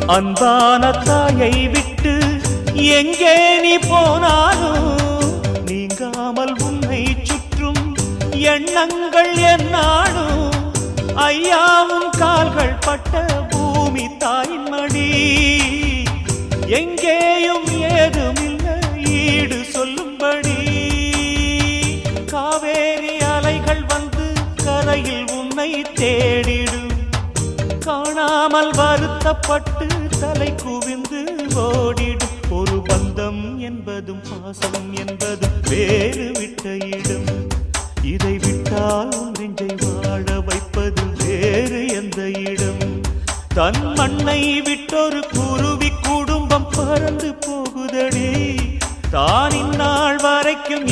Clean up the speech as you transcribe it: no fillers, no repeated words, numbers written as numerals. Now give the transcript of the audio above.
அன்பான தாயை விட்டு எங்கே நீ போனாலும் நீங்காமல் உன்னை சுற்றும் எண்ணங்கள் என்னாலும் ஐயாவும் கால்கள் பட்ட பூமி தாயின் மடி எங்கேயும் ஏதுமில்லை ஈடு சொல்லும்படி காவேரி அலைகள் வந்து கரையில் உன்னை தேடிடும் காணாமல் வருத்தப்பட்டு தலை குவிந்து ஓடிடும் ஒரு பந்தம் என்பதும் பாசம் என்பதும் வேறு விட்ட இடம் இதை விட்டால் உன் நெஞ்சை வாழ வைப்பது வேறு எந்த இடம் தன் மண்ணை விட்டொரு குருவி குடும்பம் பறந்து போகுதடி தான் இந்நாள் வரைக்கும்